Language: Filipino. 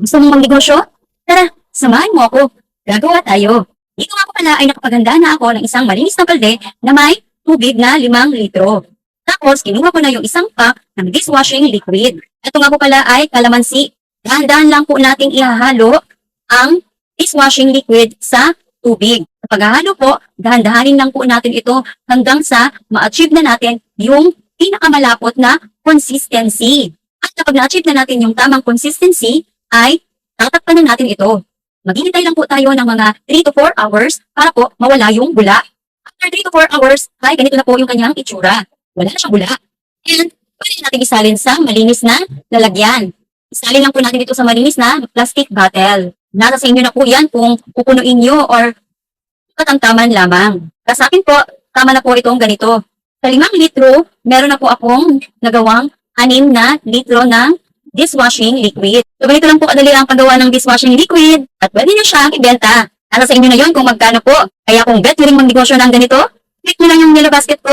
Gusto mong magnegosyo? Tara, samahan mo ako. Gagawa tayo. Dito nga po pala ay nakapaganda na ako ng isang malinis na balde na may tubig na 5 litro. Tapos, kinuha ko na yung isang pack ng dishwashing liquid. Ito nga po pala ay kalamansi. Dahan-dahan lang po nating ihahalo ang dishwashing liquid sa tubig. Sa paghahalo po, dahan-dahanin lang po natin ito hanggang sa ma-achieve na natin yung pinakamalapot na consistency. At kapag na-achieve na natin yung tamang consistency, ay tatakpan na natin ito. Maghihintay lang po tayo ng mga 3 to 4 hours para po mawala yung bula. After 3 to 4 hours, ay ganito na po yung kanyang itsura. Wala na siyang bula. And pwede natin isalin sa malinis na lalagyan. Isalin lang po natin ito sa malinis na plastic bottle. Nasa sa inyo na po yan kung pupunuin nyo or katamtaman lamang. Para sa akin po, tama na po itong ganito. Sa 5 litro, meron na po akong nagawang 6 na litro ng dishwashing liquid. So ganito lang po kadali ang paggawa ng dishwashing liquid at pwede nyo siyang ibenta. Nasa sa inyo na yon kung magkano po. Kaya kung bet nyo rin magnegosyo ng ganito, click nyo lang yung yellow basket ko.